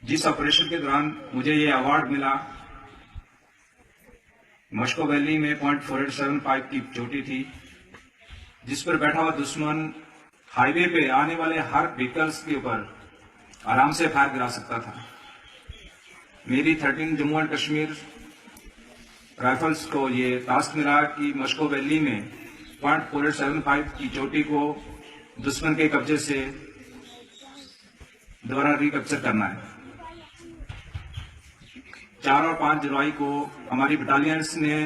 जिस ऑपरेशन के दौरान मुझे ये अवार्ड मिला, मस्को वैली में .4875 की चोटी थी, जिस पर बैठा हुआ दुश्मन हाईवे पे आने वाले हर व्हीकल्स के ऊपर आराम से फायर गिरा सकता था। मेरी 13 जम्मू एंड कश्मीर राइफल्स को ये टास्क मिला कि मस्को वैली में .4875 की चोटी को दुश्मन के कब्जे से दोबारा रिकैप्चर करना है। 4 और 5 जुलाई को हमारी बटालियंस ने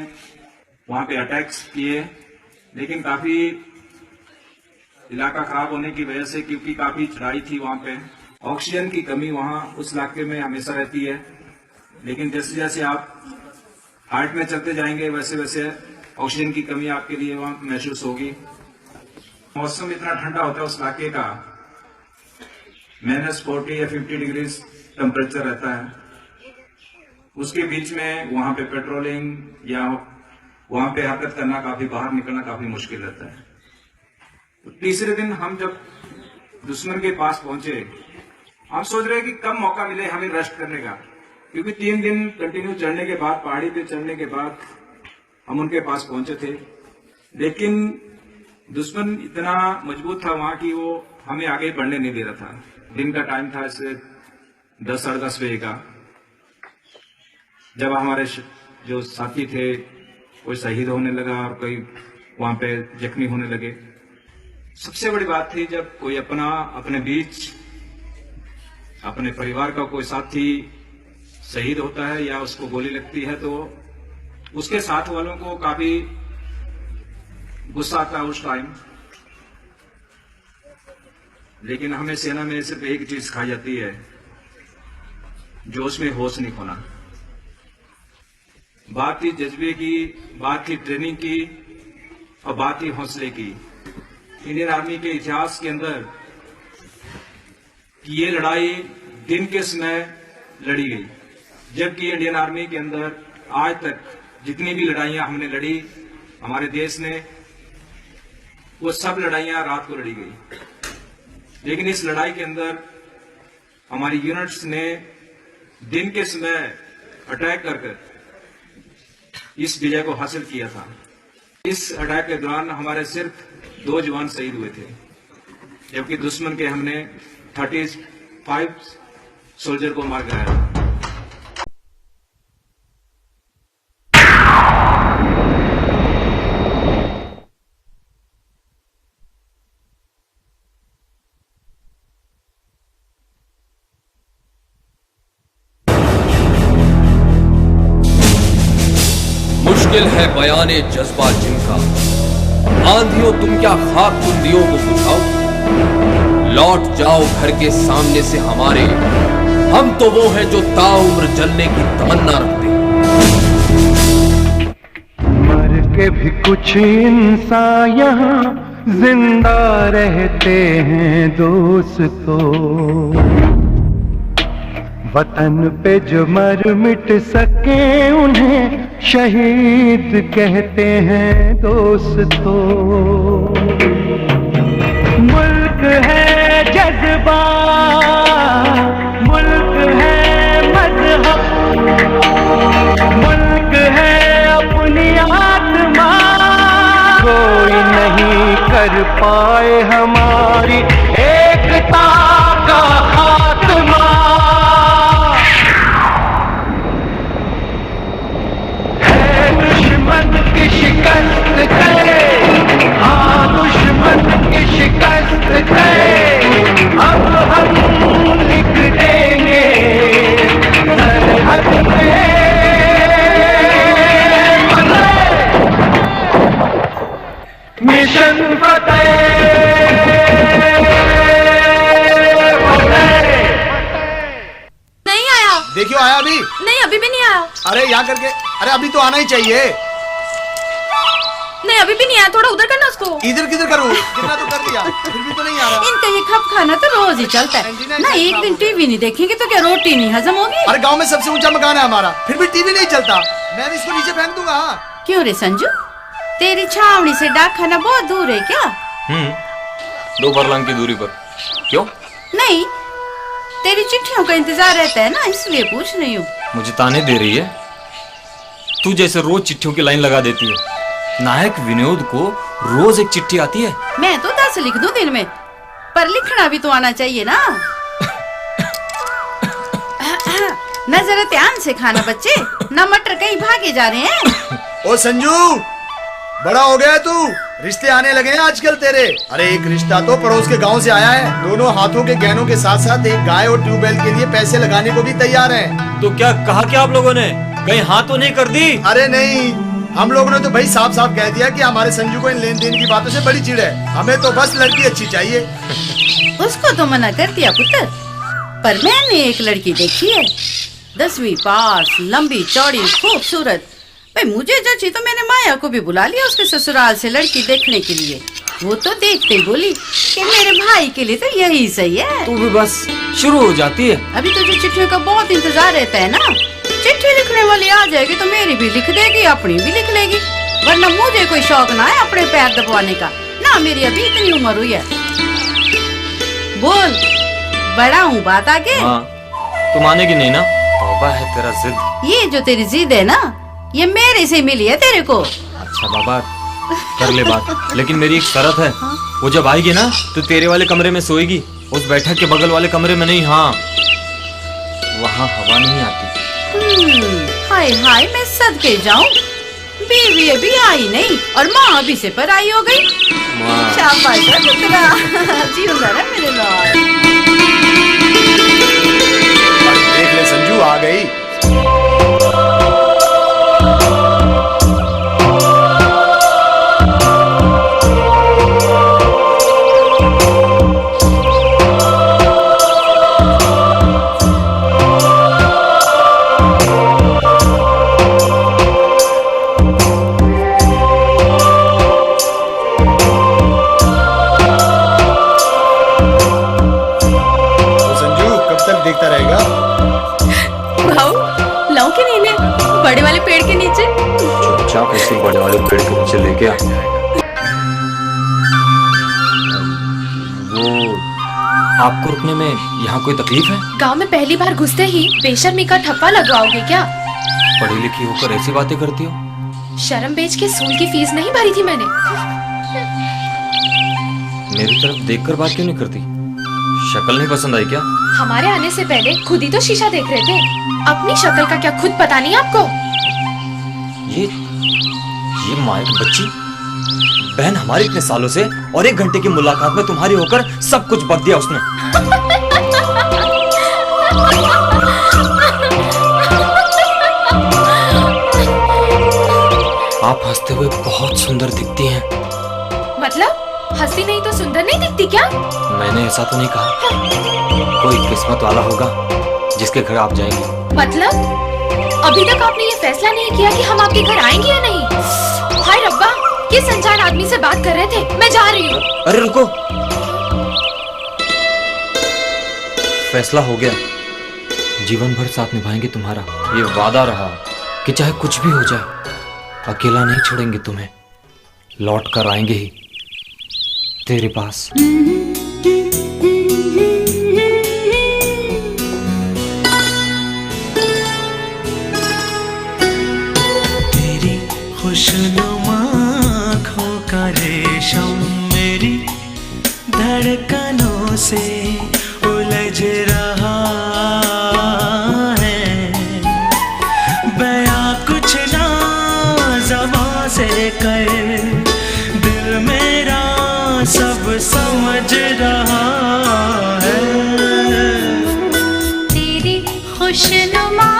वहां पे अटैक्स किए, लेकिन काफी इलाका खराब होने की वजह से, क्योंकि काफी चढ़ाई थी वहां पे, ऑक्सीजन की कमी वहां उस इलाके में हमेशा रहती है। लेकिन जैसे जैसे आप हाइट में चलते जाएंगे वैसे वैसे ऑक्सीजन की कमी आपके लिए वहां महसूस होगी। मौसम इतना ठंडा होता है उस इलाके का, -40 या 50 डिग्री टेम्परेचर रहता है। उसके बीच में वहां पे पेट्रोलिंग या वहां पे हरकत करना, काफी बाहर निकलना काफी मुश्किल रहता है। तो तीसरे दिन हम जब दुश्मन के पास पहुंचे, हम सोच रहे कि कब मौका मिले हमें रेस्ट करने का, क्योंकि 3 दिन कंटिन्यू चढ़ने के बाद, पहाड़ी पे चढ़ने के बाद हम उनके पास पहुंचे थे। लेकिन दुश्मन इतना मजबूत था वहां की वो हमें आगे बढ़ने नहीं दे रहा था। दिन का टाइम था, ऐसे 10 साढ़े 10 बजे का, जब हमारे जो साथी थे कोई शहीद होने लगा और कोई वहां पे जख्मी होने लगे। सबसे बड़ी बात थी जब कोई अपने बीच अपने परिवार का कोई साथी शहीद होता है या उसको गोली लगती है, तो उसके साथ वालों को काफी गुस्सा आता है उस टाइम। लेकिन हमें सेना में सिर्फ एक चीज सिखाई जाती है, जोश में होश नहीं खोना। बात थी जज्बे की, बात थी ट्रेनिंग की और बात थी हौसले की। इंडियन आर्मी के इतिहास के अंदर कि ये लड़ाई दिन के समय लड़ी गई, जबकि इंडियन आर्मी के अंदर आज तक जितनी भी लड़ाइयां हमने लड़ी हमारे देश ने, वो सब लड़ाइयां रात को लड़ी गई। लेकिन इस लड़ाई के अंदर हमारी यूनिट्स ने दिन के समय अटैक कर इस विजय को हासिल किया था। इस अटैक के दौरान हमारे सिर्फ 2 जवान शहीद हुए थे, जबकि दुश्मन के हमने 35 सोल्जर को मार गिराया था। मुश्किल है बयाने जज्बा जिनका, आंधियों तुम क्या खाक चुंदियों को बुझाओ। लौट जाओ घर के सामने से हमारे, हम तो वो हैं जो ताउम्र जलने की तमन्ना रखते हैं। मर के भी कुछ इंसान यहाँ जिंदा रहते हैं दोस्तों। वतन पे जो मर मिट सके उन्हें शहीद कहते हैं दोस्तों। मुल्क है जज्बा, मुल्क है मजहब, मुल्क है अपनी आत्मा। कोई नहीं कर पाए हमारी एकता का खात्मा। की शिकस्त करे, हाँ दुश्मन की शिकस्त करे। अब हम लिख देंगे सरहद में मिशन फतेह। नहीं आया। देखियो आया अभी? नहीं अभी भी नहीं आया। अरे यहाँ करके, अरे अभी तो आना ही चाहिए। नहीं अभी भी नहीं आया, थोड़ा उधर करना उसको। इधर किधर करूँ? कितना तो कर दिया, फिर भी तो नहीं आ रहा। इनका ये खप खाना तो रोज ही चलता है ना। एक दिन टीवी नहीं देखेंगे तो क्या रोटी नहीं हजम होगी? अरे गांव में सबसे ऊंचा मकान है हमारा, फिर भी टीवी नहीं चलता। मैं भी इसको नीचे फेंक दूंगा। क्यों रे संजू, तेरी छावनी से डाक खाना बहुत दूर है क्या? 2 फरलांग की दूरी पर। क्यों? नहीं, तेरी चिट्ठियों का इंतजार रहता है ना, इसलिए पूछ रही हूँ। मुझे ताने दे रही है? तू जैसे रोज चिट्ठियों की लाइन लगा देती है। नायक विनोद को रोज एक चिट्ठी आती है। मैं तो 10 लिख दूं दिन में, पर लिखना भी तो आना चाहिए ना। न जरा ध्यान से खाना बच्चे, न मटर कहीं भागे जा रहे हैं। ओ संजू, बड़ा हो गया तू, रिश्ते आने लगे हैं आजकल तेरे। अरे एक रिश्ता तो पड़ोस के गांव से आया है, दोनों हाथों के गहनों के साथ साथ एक गाय और ट्यूबवेल के लिए पैसे लगाने को भी तैयार हैं। तो क्या कहा क्या आप लोगों ने? कहीं हाँ तो नहीं कर दी? अरे नहीं, हम लोगों ने तो भाई साफ साफ कह दिया कि हमारे संजू को इन लेन देन की बातों से बड़ी चिढ़ है, हमें तो बस लड़की अच्छी चाहिए। उसको तो मना कर दिया पुत्र, पर मैंने एक लड़की देखी है, 10वीं पास, लंबी चौड़ी खूबसूरत। भाई मुझे जची तो मैंने माया को भी बुला लिया उसके ससुराल से लड़की देखने के लिए। वो तो देखते ही बोली कि मेरे भाई के लिए तो यही सही है। तू भी बस शुरू हो जाती है। अभी तुझे चिट्ठियों का बहुत इंतजार रहता है ना। चिट्ठी लिखने वाली आ जाएगी तो मेरी भी लिख देगी, अपनी भी लिख लेगी, वरना मुझे कोई शौक ना है अपने पैर दबाने का ना। मेरी अभी इतनी उम्र हुई है। बोल, बड़ा हूँ बात आगे। हाँ, तू मानेगी नहीं ना? तौबा है तेरा जिद। ये जो तेरी जिद है ना, ये मेरे से मिली है तेरे को। अच्छा बाबा, कर ले बात, लेकिन मेरी एक शर्त है। वो जब आएगी ना तो तेरे वाले कमरे में सोएगी, उस बैठक के बगल वाले कमरे में नहीं। हाँ, वहाँ हवा नहीं आती। हाय हाय, मैं सदके जाऊं, बीवी अभी आई नहीं और माँ अभी से पर आई हो गई। शाबाश है पुत्रा, जीवंदा रहा मेरे लाल। देख ले संजू आ गई। देखता रहेगा। भाऊ, लाऊं के नीचे, बड़े वाले पेड़ के नीचे। चुपचाप ऐसे बड़े वाले पेड़ के नीचे ले गया। वो आपको रुकने में यहाँ कोई तकलीफ है? गांव में पहली बार घुसते ही बेशर्मी का ठप्पा लगवाओगे क्या? पढ़ी लिखी होकर ऐसी बातें करती हो? शर्म बेच के स्कूल की फीस नहीं भरी थी मैंने। मेरी तरफ देखकर बात क्यों नहीं करती? शक्ल नहीं पसंद आई क्या? हमारे आने से पहले खुद ही तो शीशा देख रहे थे। अपनी शक्ल का क्या खुद पता नहीं आपको? ये माइक बच्ची बहन हमारी इतने सालों से, और 1 घंटे की मुलाकात में तुम्हारी होकर सब कुछ बक दिया उसने। आप हंसते हुए बहुत सुंदर दिखती हैं। मतलब हंसी नहीं तो सुंदर नहीं दिखती क्या? मैंने ऐसा तो नहीं कहा। कोई किस्मत वाला होगा जिसके घर आप जाएंगी। मतलब अभी तक आपने ये फैसला नहीं किया कि हम आपके घर आएंगे या नहीं? हाय रब्बा, किस अनजान आदमी से बात कर रहे थे? मैं जा रही हूँ। अरे रुको, फैसला हो गया, जीवन भर साथ निभाएंगे तुम्हारा। ये वादा रहा कि चाहे कुछ भी हो जाए अकेला नहीं छोड़ेंगे तुम्हें, लौट कर आएंगे ही तेरे पास। तेरी खुशनुमा आँखों का रेशम मेरी धड़कनों से उलझ रहा है। बयां कुछ ना ज़बां से कर, दिल मेरा सब समझ रहा है। तेरी खुशनुमा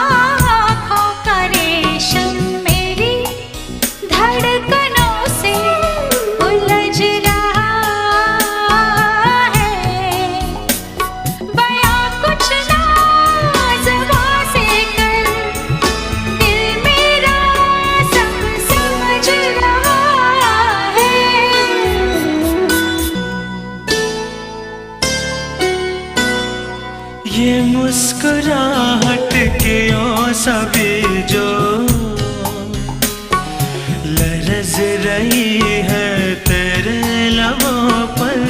आँखों का रेशम मेरी धड़कनों से उलझ रहा है। बयां कुछ ना ज़बां से कर, दिल मेरा सब समझ रहा है। ये मुस्कुराहट के ओ सभी जो लरज़ रही है तेरे लबों पर।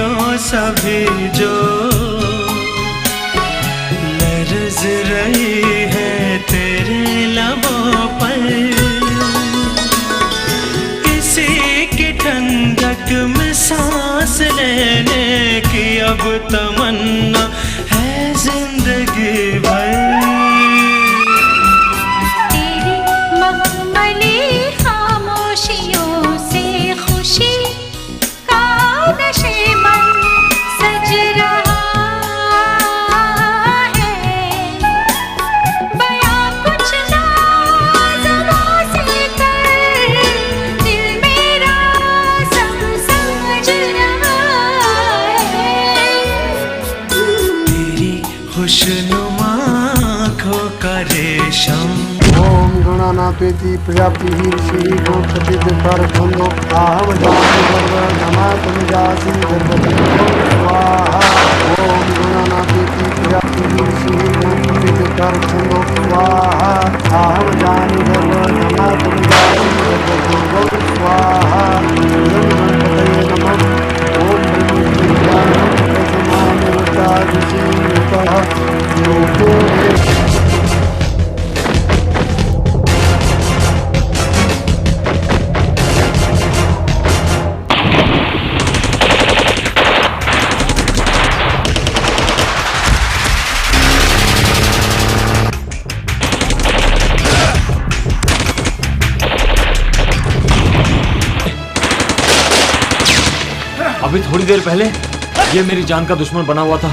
ओ सभी जो लरज रही है तेरे लबों पर, किसी की ठंडक में सांस लेने की अब तमन्ना है जिंदगी भर। तेरी मखमली खामोशियों से खुशी का नशेमन सज रहा है, बयां कुछ ना ज़ुबां से कर, दिल मेरा सब समझ रहा है। तेरी खुशनुमा आँखों का रेशम। ओम गणानापेति प्रजापति ऋषि गोपतिकार छंदो आहम नमातमिजासि स्वाहा। ओम गणानापेति प्रजापति ऋषि गोपतिकार छंदो स्वाहा। आहम जानि नमातमिजासि स्वाहा। गणपतये नमः। ओम अभी थोड़ी देर पहले ये मेरी जान का दुश्मन बना हुआ था,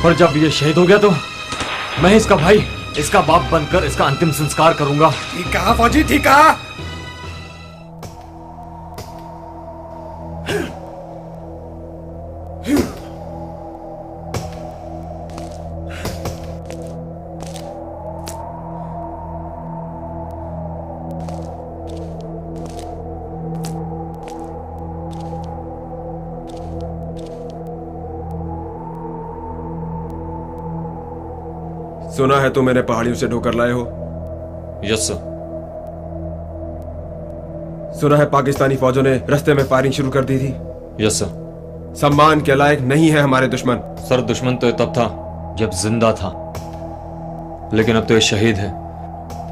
पर जब ये शहीद हो गया तो मैं इसका भाई, इसका बाप बनकर इसका अंतिम संस्कार करूंगा। ठीक कहा फौजी, ठीक कहा। सुना है तुम मैंने पहाड़ियों से ढोकर लाए हो। Yes sir. सुना है पाकिस्तानी फौजों ने रास्ते में फायरिंग शुरू कर दी थी। Yes sir. सम्मान के लायक नहीं है हमारे दुश्मन। सर दुश्मन तो ये तब था जब जिंदा था, लेकिन अब तो ये शहीद है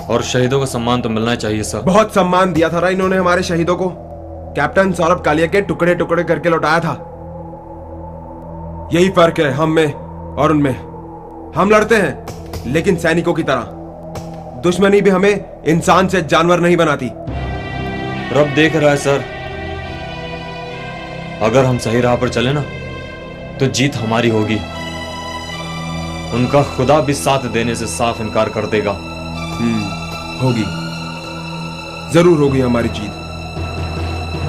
और शहीदों को सम्मान तो मिलना चाहिए सर। बहुत सम्मान दिया था इन्होंने हमारे शहीदों को। कैप्टन सौरभ कालिया के टुकड़े टुकड़े करके लौटाया था। यही फर्क है हम में और उनमें। हम लड़ते हैं लेकिन सैनिकों की तरह। दुश्मनी भी हमें इंसान से जानवर नहीं बनाती। रब देख रहा है सर, अगर हम सही राह पर चले ना तो जीत हमारी होगी। उनका खुदा भी साथ देने से साफ इनकार कर देगा। होगी, जरूर होगी हमारी जीत।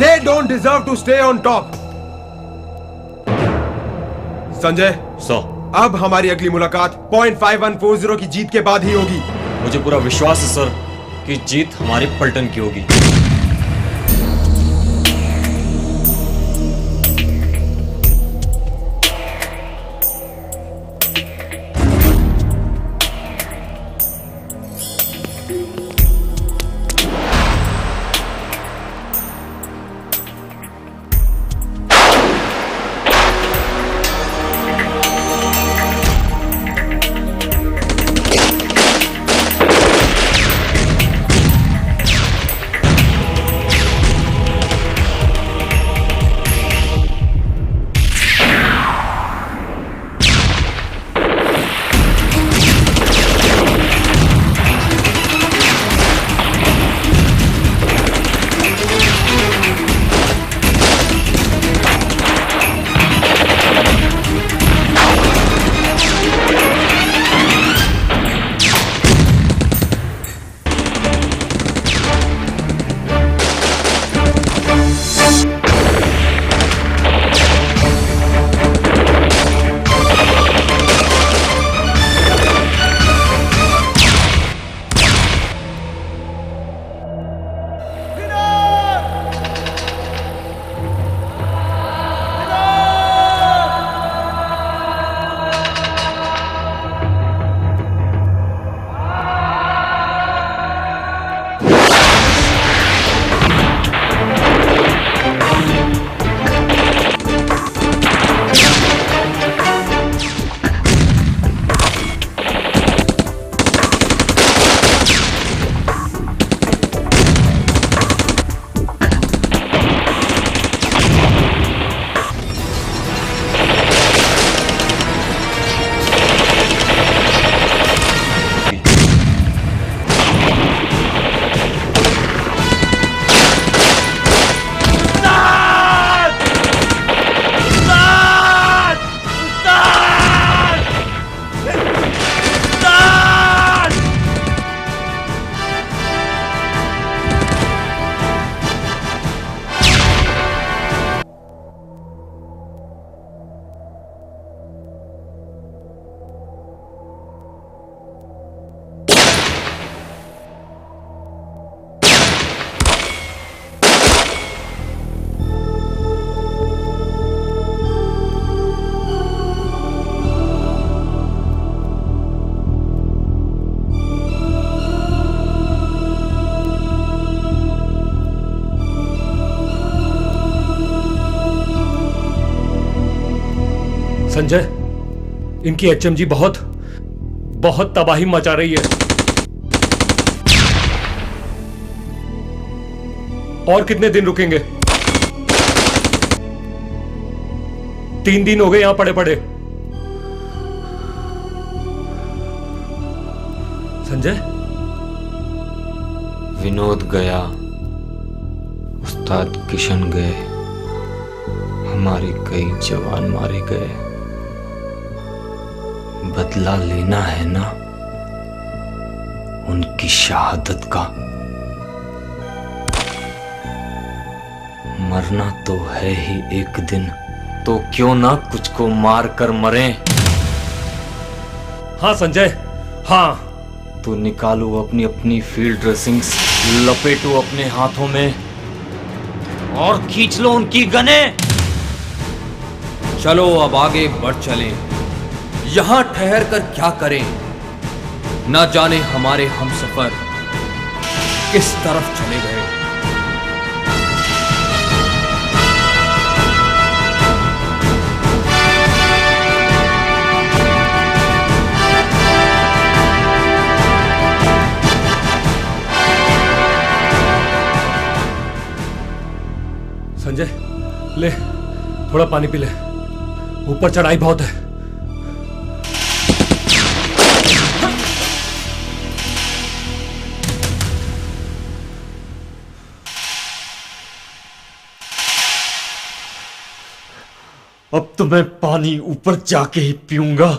They don't deserve to stay on top. Sanjay sir, अब हमारी अगली मुलाकात पॉइंट 5140 की जीत के बाद ही होगी। मुझे पूरा विश्वास है सर कि जीत हमारे पलटन की होगी। संजय, इनकी एचएमजी बहुत बहुत तबाही मचा रही है। और कितने दिन रुकेंगे? 3 दिन हो गए यहां पड़े पड़े। संजय, विनोद गया, उस्ताद किशन गए, हमारे कई जवान मारे गए। बदला लेना है ना उनकी शहादत का। मरना तो है ही एक दिन, तो क्यों ना कुछ को मार कर मरे। हाँ संजय, हाँ। तो निकालो अपनी अपनी फील्ड ड्रेसिंग्स, लपेटो अपने हाथों में और खींच लो उनकी गने। चलो अब आगे बढ़ चलें। यहां ठहर कर क्या करें, ना जाने हमारे हमसफर किस तरफ चले गए। संजय, ले थोड़ा पानी पी ले, ऊपर चढ़ाई बहुत है। अब तो मैं पानी ऊपर जाके ही पीऊंगा।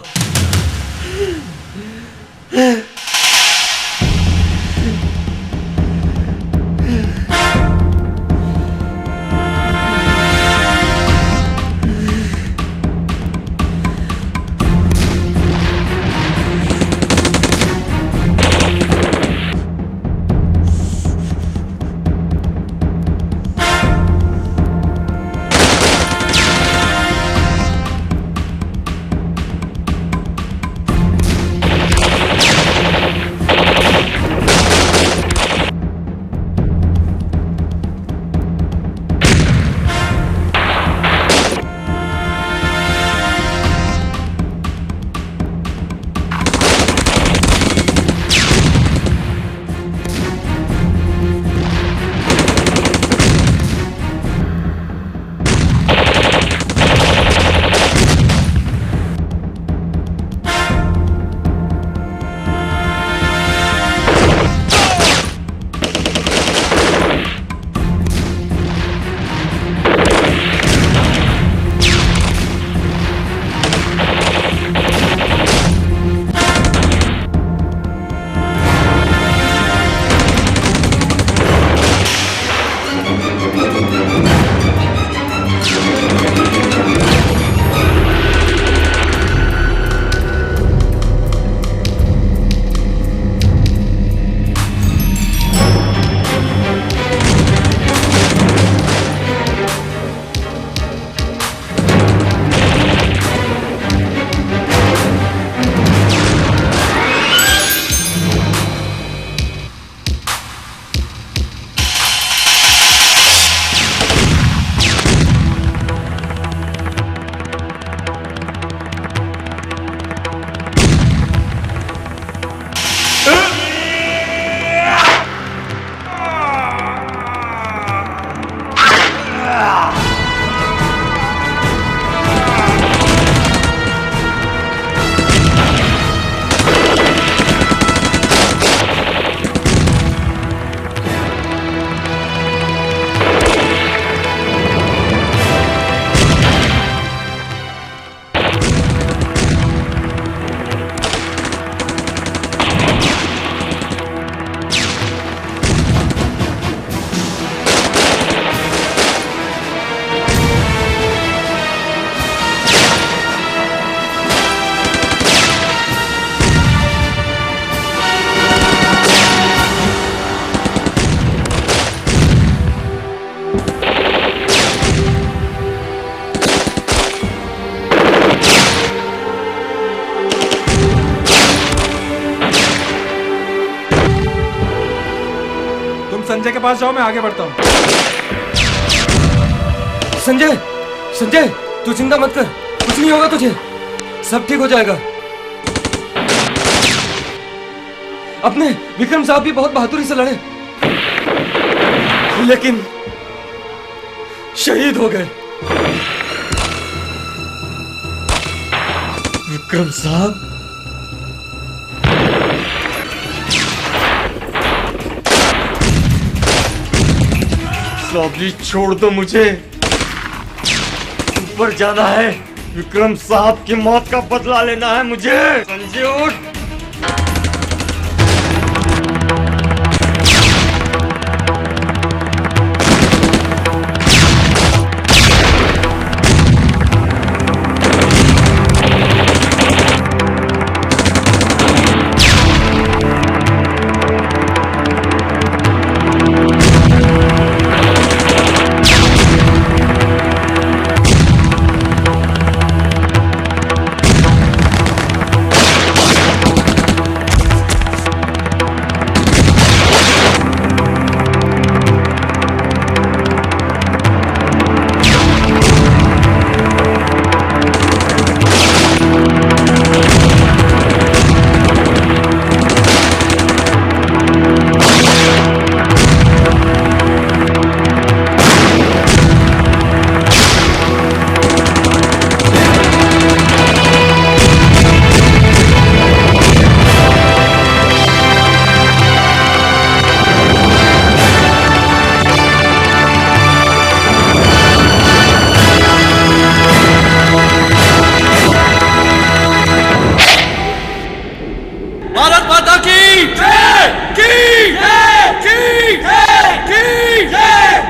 संजय के पास जाओ, मैं आगे बढ़ता हूँ। संजय, संजय, तू चिंता मत कर, कुछ नहीं होगा तुझे। सब ठीक हो जाएगा। अपने विक्रम साहब भी बहुत बहादुरी से लड़े, लेकिन शहीद हो गए। विक्रम साहब, साहब जी छोड़ दो मुझे, ऊपर जाना है, विक्रम साहब की मौत का बदला लेना है मुझे। संजय उठ। भारत माता की जय, की जय, की जय, की जय।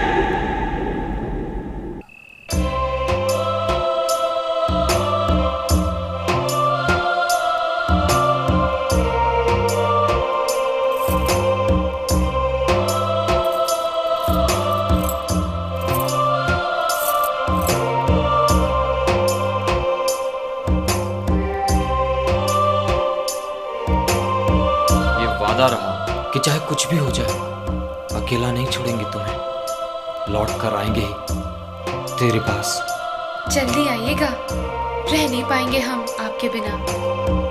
वादा रहा कि चाहे कुछ भी हो जाए, अकेला नहीं छोड़ेंगे तुम्हें, लौट कर आएंगे ही तेरे पास। जल्दी आइएगा, रह नहीं पाएंगे हम आपके बिना।